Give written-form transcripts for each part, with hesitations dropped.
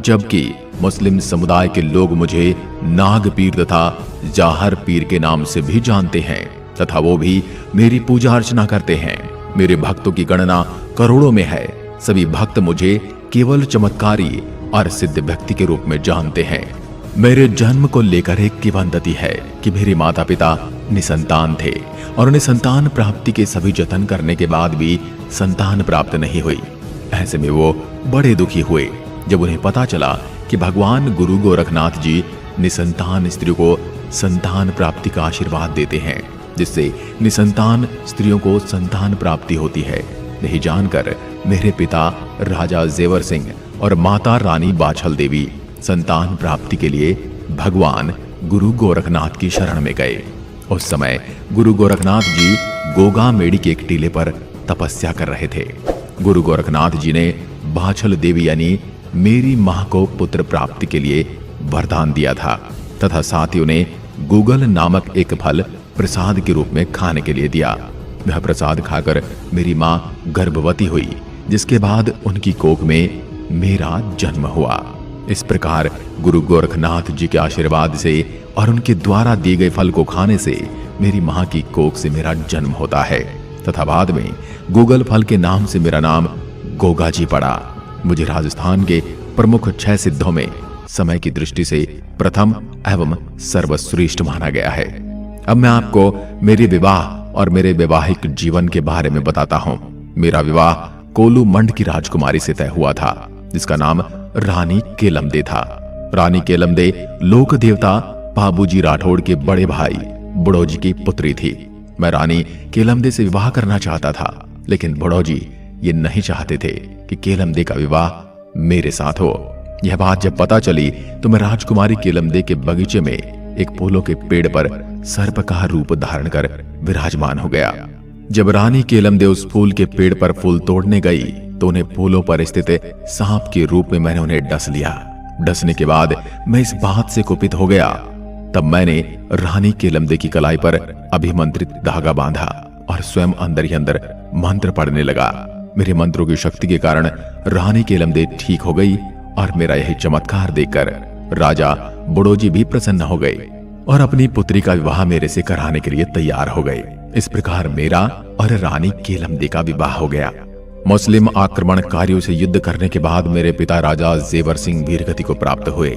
जबकि मुस्लिम समुदाय के लोग मुझे नाग पीर तथा जाहर पीर के नाम से भी जानते हैं तथा वो भी मेरी पूजा अर्चना करते हैं। मेरे भक्तों की गणना करोड़ों में है। सभी भक्त मुझे केवल चमत्कारी और सिद्ध व्यक्ति के रूप में जानते हैं। मेरे जन्म को लेकर एक किंवदंती है कि मेरे माता पिता निसंतान थे और उन्हें संतान प्राप्ति के सभी जतन करने के बाद भी संतान प्राप्त नहीं हुई। ऐसे में वो बड़े दुखी हुए जब उन्हें पता चला कि भगवान गुरु गोरखनाथ जी निसंतान स्त्रियों को संतान प्राप्ति का आशीर्वाद देते हैं, जिससे निसंतान स्त्रियों को संतान प्राप्ति होती है। यही जानकर मेरे पिता राजा जेवर सिंह और माता रानी बाछल देवी संतान प्राप्ति के लिए भगवान गुरु गोरखनाथ की शरण में गए। उस समय गुरु गोरखनाथ जी गोगा मेड़ी के एक टीले पर तपस्या कर रहे थे। गुरु गोरखनाथ जी ने बाछल देवी यानी मेरी मां को पुत्र प्राप्ति के लिए वरदान दिया था तथा साथ ही उन्हें गूगल नामक एक फल प्रसाद के रूप में खाने के लिए दिया। वह प्रसाद खाकर मेरी मां गर्भवती हुई, जिसके बाद उनकी कोख में मेरा जन्म हुआ। इस प्रकार गुरु गोरखनाथ जी के आशीर्वाद से और उनके द्वारा दिए गए फल को खाने से मेरी मां की कोख से मेरा जन्म होता है तथा बाद में गूगल फल के नाम से मेरा नाम गोगा जी पड़ा। मुझे राजस्थान के प्रमुख 6 सिद्धों में समय की दृष्टि से प्रथम एवं सर्वश्रेष्ठ माना गया है। अब मैं आपको मेरे विवाह और मेरे वैवाहिक जीवन के बारे में बताता हूँ। मेरा विवाह कोलू मंड की राजकुमारी से तय हुआ था, जिसका नाम रानी केलमदे था। रानी केलमदे लोक देवता बाबूजी राठौड़ के बड़े भाई बुड़ोजी की पुत्री थी। मैं रानी केलमदे से विवाह करना चाहता था, लेकिन बुड़ोजी ये नहीं चाहते थे कि केलमदे का विवाह मेरे साथ हो। यह बात जब पता चली तो मैं राजकुमारी केलमदे के बगीचे में एक फूलों के पेड़ पर सर्प का रूप धारण कर विराजमान हो गया। जब रानी केलमदे उस फूल के पेड़ पर फूल तोड़ने गई तो उन्हें फूलों पर स्थित सांप के रूप में मैंने उन्हें डस लिया। डसने के बाद मैं इस बात से कुपित हो गया। तब मैंने रानी केलमदे की कलाई पर अभिमंत्रित धागा बांधा और स्वयं अंदर ही अंदर मंत्र पढ़ने लगा। मेरे मंत्रों की शक्ति के कारण रानी केलमदे ठीक हो गई और मेरा यही चमत्कार देखकर राजा बुड़ोजी भी प्रसन्न हो गए और अपनी पुत्री का विवाह मेरे से कराने के लिए तैयार हो गए। इस प्रकार मेरा और रानी केलमदे का विवाह हो गया। मुस्लिम आक्रमणकारियों से युद्ध करने के बाद मेरे पिता राजा जेवर सिंह वीरगति को प्राप्त हुए।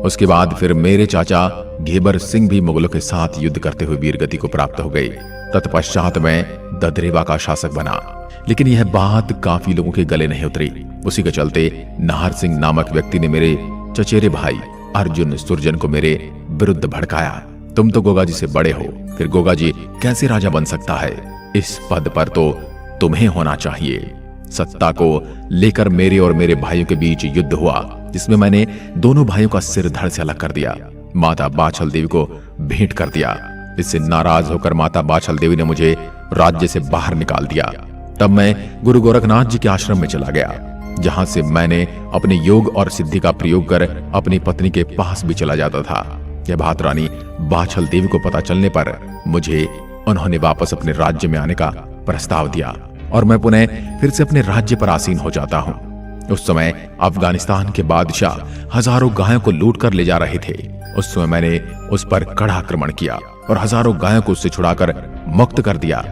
उसके बाद फिर मेरे चाचा घेबर सिंह भी मुगलों के साथ युद्ध करते हुए वीरगति को प्राप्त हो गए। तत्पश्चात मैं ददरेवा का शासक बना, लेकिन यह बात काफी लोगों के गले नहीं उतरी। उसी के चलते नाहर सिंह नामक व्यक्ति ने मेरे चचेरे भाई अर्जुन सुरजन को मेरे विरुद्ध भड़काया। तुम तो गोगा जी से बड़े हो, फिर गोगा जी कैसे राजा बन सकता है? इस पद पर तो तुम्हें होना चाहिए। सत्ता को लेकर मेरे और मेरे भाइयों के बीच युद्ध हुआ, जिसमें मैंने दोनों भाइयों का सिर धड़ से अलग कर दिया। माता बाछल देवी को भेंट कर दिया। इससे नाराज होकर माता बाछल देवी ने मुझे राज्य से बाहर निकाल दिया। तब मैं गुरु गोरखनाथ जी के आश्रम में चला गया, जहां से मैंने अपने योग और सिद्धि का प्रयोग कर अपनी पत्नी के पास भी चला जाता था। यह बात रानी बाछल देवी को पता चलने पर मुझे उन्होंने वापस अपने राज्य में आने का प्रस्ताव दिया और मैं पुनः फिर से अपने राज्य पर आसीन हो जाता हूँ। उस समय अफगानिस्तान के बादशाह हजारों गायों को लूट कर ले जा रहे थे। उस समय मैंने उस पर कड़ा आक्रमण किया और हजारों गायों को उससे छुड़ाकर मुक्त कर दिया।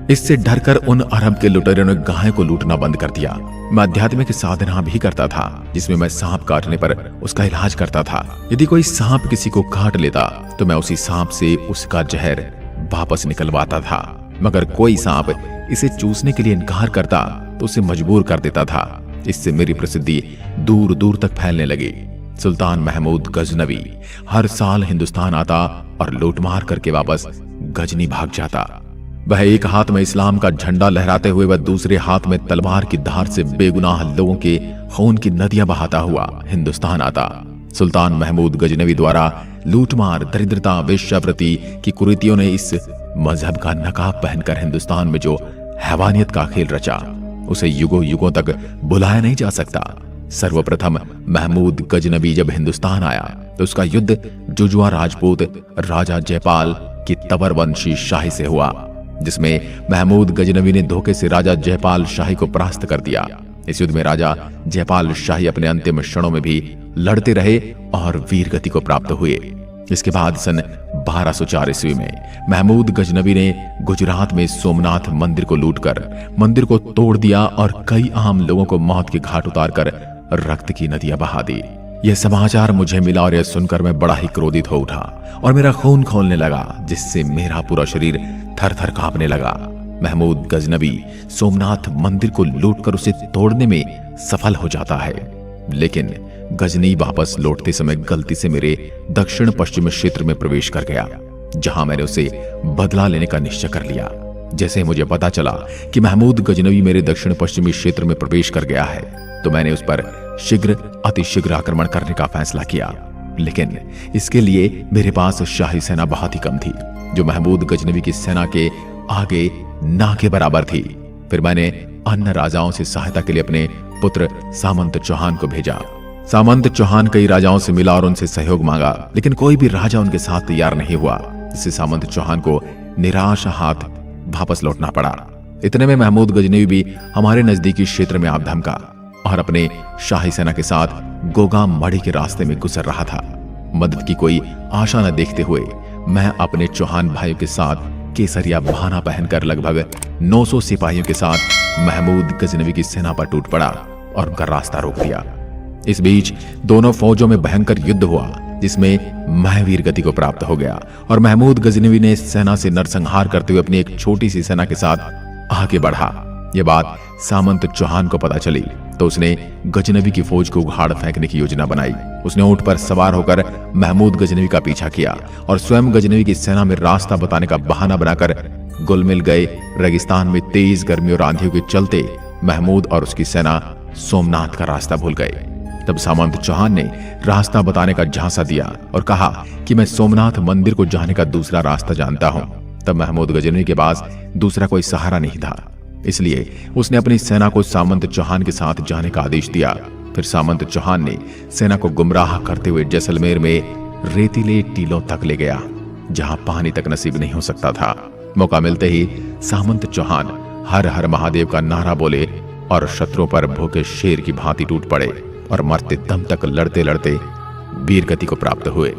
इससे डरकर उन अरब के लुटेरों ने गायों को लूटना बंद कर दिया। मैं आध्यात्मिक साधना भी करता था, जिसमें मैं सांप काटने पर उसका इलाज करता था। यदि कोई सांप किसी को काट लेता तो मैं उसी सांप से उसका जहर वापस निकलवाता था, मगर कोई सांप इसे चूसने के लिए इनकार करता तो उसे मजबूर कर देता था। इससे मेरी प्रसिद्धि दूर दूर तक फैलने लगी। सुल्तान महमूद गजनवी हर साल हिंदुस्तान आता और लूटमार करके वापस गजनी भाग जाता। वह एक हाथ में इस्लाम का झंडा लहराते हुए वह दूसरे हाथ में तलवार की धार से बेगुनाह लोगों के खून की नदियां बहाता हुआ हिंदुस्तान आता। सुल्तान महमूद गजनवी द्वारा लूटमार, दरिद्रता, वेश्यावृत्ति की कुरीतियों ने इस मजहब का नकाब पहनकर हिंदुस्तान में जो हैवानियत का खेल रचा, उसे युगों युगों तक भुलाया नहीं जा सकता। सर्वप्रथम महमूद गजनवी जब हिंदुस्तान आया तो उसका युद्ध जुजुआ राजपूत राजा जयपाल की तवरवंशी शाही से हुआ, जिसमें महमूद गजनवी ने धोखे से राजा जयपाल शाही को परास्त कर दिया। इस युद्ध में राजा जयपाल शाही अपने अंतिम क्षणों में भी लड़ते रहे और वीर गति को प्राप्त हुए। इसके बाद सन 1204 ईस्वी में महमूद गजनवी ने गुजरात में सोमनाथ मंदिर को लूटकर मंदिर को तोड़ दिया और कई आम लोगों को मौत के घाट उतारकर रक्त की नदियां बहा दी। यह समाचार मुझे मिला और यह सुनकर मैं बड़ा ही क्रोधित हो उठा और मेरा खून खौलने लगा, जिससे मेरा पूरा शरीर थर थर कांपने लगा। महमूद गजनवी सोमनाथ मंदिर को लूटकर उसे तोड़ने में सफल हो जाता है, लेकिन गजनी वापस लौटते समय गलती से मेरे दक्षिण पश्चिम क्षेत्र में प्रवेश कर गया, जहां मैंने उसे बदला लेने का निश्चय कर लिया। जैसे मुझे पता चला कि महमूद गजनवी मेरे दक्षिण पश्चिमी क्षेत्र में प्रवेश कर गया है, तो मैंने उस पर अतिशीघ्र आक्रमण करने का फैसला किया। लेकिन इसके लिए मेरे पास शाही सेना बहुत ही कम थी, जो महमूद गजनवी की सेना के आगे ना के बराबर थी। फिर मैंने अन्य राजाओं से सहायता के लिए अपने पुत्र सामंत चौहान को भेजा। सामंत चौहान कई राजाओं से मिला और उनसे सहयोग मांगा, लेकिन कोई भी राजा उनके साथ तैयार नहीं हुआ। इससे सामंत चौहान को निराश हाथ वापस लौटना पड़ा। इतने में महमूद गजनवी भी हमारे नजदीकी क्षेत्र में आप धमका और अपने शाही सेना के साथ गोगाम मढ़ी के रास्ते में गुजर रहा था। मदद की कोई आशा न देखते हुए मैं अपने चौहान भाइयों के साथ केसरिया बहाना पहनकर लगभग 900 सिपाहियों के साथ महमूद गजनवी की सेना पर टूट पड़ा और उनका रास्ता रोक दिया। इस बीच दोनों फौजों में भयंकर युद्ध हुआ, जिसमें मैं वीर गति को प्राप्त हो गया और महमूद गजनवी ने सेना से नरसंहार करते हुए अपनी एक छोटी सी सेना के साथ आगे बढ़ा। यह बात सामंत चौहान को पता चली तो उसने गजनवी की फौज को उखाड़ फेंकने की योजना बनाई। उसने ऊंट पर सवार होकर महमूद गजनवी का पीछा किया और स्वयं गजनवी की सेना में रास्ता बताने का बहाना बनाकर गुलमिल गए रेगिस्तान में तेज गर्मी और आंधियों के चलते महमूद और उसकी सेना सोमनाथ का रास्ता भूल गए। तब सामंत चौहान ने रास्ता बताने का झांसा दिया और कहा कि मैं सोमनाथ मंदिर को जाने का दूसरा रास्ता जानता हूं। तब महमूद गजनवी के पास दूसरा कोई सहारा नहीं था, इसलिए उसने अपनी सेना को सामंत चौहान के साथ जाने का आदेश दिया। फिर सामंत चौहान ने सेना को गुमराह करते हुए जैसलमेर में रेतीले टीलों तक ले गया, जहां पानी तक नसीब नहीं हो सकता था। मौका मिलते ही सामंत चौहान हर हर महादेव का नारा बोले और शत्रुओं पर भूखे शेर की भांति टूट पड़े और मरते दम तक लड़ते लड़ते वीर गति को प्राप्त हुए।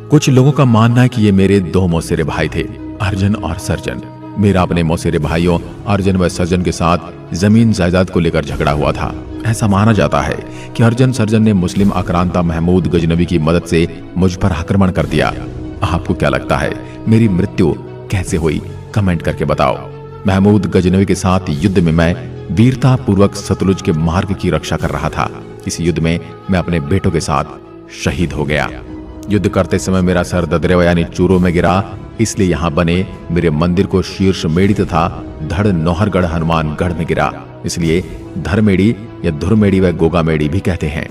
कुछ लोगों का मानना है कि ये मेरे दो मौसेरे भाई थे, अर्जन और सर्जन। मेरा अपने मौसेरे भाइयों अर्जन व सर्जन के साथ जमीन जायदाद को लेकर झगड़ा हुआ था। ऐसा माना जाता है कि अर्जन सर्जन ने मुस्लिम आक्रांता महमूद गजनवी की मदद से मुझ पर आक्रमण कर दिया। आपको क्या लगता है मेरी मृत्यु कैसे हुई? कमेंट करके बताओ। महमूद गजनवी के साथ युद्ध में मैं वीरता पूर्वक सतलुज के मार्ग की रक्षा कर रहा था। इस युद्ध में मैं अपने बेटों के साथ शहीद हो गया। युद्ध करते समय मेरा सर ददरेवा यानी चूरों में गिरा, इसलिए यहाँ बने मेरे मंदिर को शीर्ष मेड़ी तथा धड़ नौहरगढ़ हनुमानगढ़ में गिरा, इसलिए धरमेड़ी या धुरमेड़ी व गोगामेड़ी भी कहते हैं।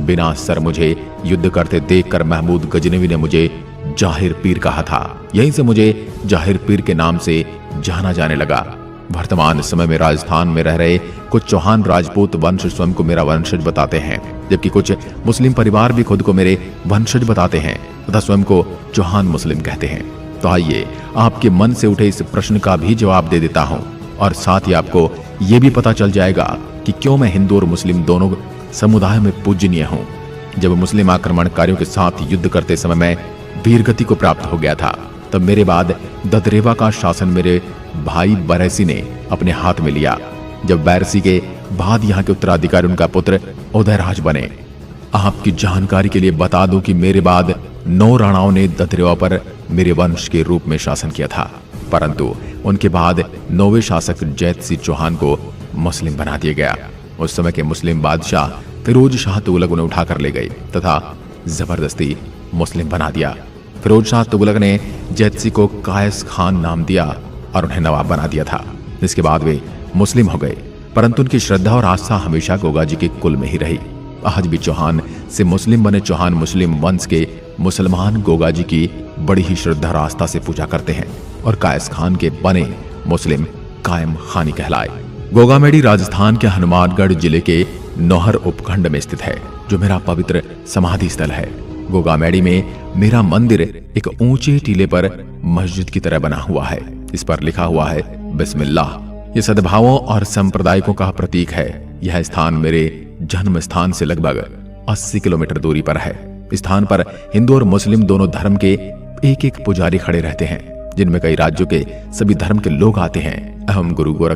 बिना सर मुझे युद्ध करते देखकर महमूद गजनवी ने मुझे जाहिर पीर कहा था। यहीं से मुझे जाहिर पीर के नाम से जाना जाने लगा। वर्तमान समय में राजस्थान में रह रहे कुछ चौहान राजपूत वंश स्वयं को मेरा वंशज बताते हैं, जबकि कुछ मुस्लिम परिवार भी खुद को मेरे वंशज बताते हैं तथा स्वयं को चौहान मुस्लिम कहते हैं। तो आइए आपके मन से उठे इस प्रश्न का भी जवाब दे देता हूं और साथ ही आपको यह भी पता चल जाएगा कि क्यों मैं हिंदू और मुस्लिम दोनों समुदाय में पूजनीय हूं। जब मुस्लिम आक्रमणकारियों के साथ युद्ध करते समय मैं वीरगति को प्राप्त हो गया था, तब मेरे बाद ददरेवा का शासन मेरे भाई बैरसी ने अपने हाथ में लिया। जब बैरसी के बाद यहाँ के उत्तराधिकारी उनका पुत्र उदयराज बने। आपकी जानकारी के लिए बता दूं कि मेरे बाद 9 राणाओं ने ददरेवा पर मेरे वंश के रूप में शासन किया था, परंतु उनके बाद 9वें शासक जैत सिंह चौहान को मुस्लिम बना दिया गया। उस समय के मुस्लिम बादशाह फिरोज शाह तुगलक उन्हें उठाकर ले गए तथा जबरदस्ती मुस्लिम बना दिया। फिरोज शाह तुगलक ने जैत सिंह को कायस खान नाम दिया और उन्हें नवाब बना दिया था। इसके बाद वे मुस्लिम हो गए, परंतु उनकी श्रद्धा और आस्था हमेशा गोगाजी के कुल में ही रही। आज भी चौहान से मुस्लिम बने चौहान मुस्लिम वंश के मुसलमान गोगाजी की बड़ी ही श्रद्धा और आस्था से पूजा करते हैं और कायस खान के बने मुस्लिम कायम खानी कहलाए। गोगामेड़ी राजस्थान के हनुमानगढ़ जिले के नौहर उपखंड में स्थित है, जो मेरा पवित्र समाधि स्थल है। गोगामेड़ी में मेरा मंदिर एक ऊंचे टीले पर मस्जिद की तरह बना हुआ है। इस पर लिखा हुआ है बिस्मिल्लाह। यह सद्भावों और सांप्रदायिकों का प्रतीक है। यह स्थान मेरे जन्म स्थान से लगभग 80 किलोमीटर दूरी पर है। इस स्थान पर हिंदू और मुस्लिम दोनों धर्म के एक एक पुजारी खड़े रहते हैं, जिनमें कई राज्यों के सभी धर्म के लोग आते हैं। अहम गुरु गोरख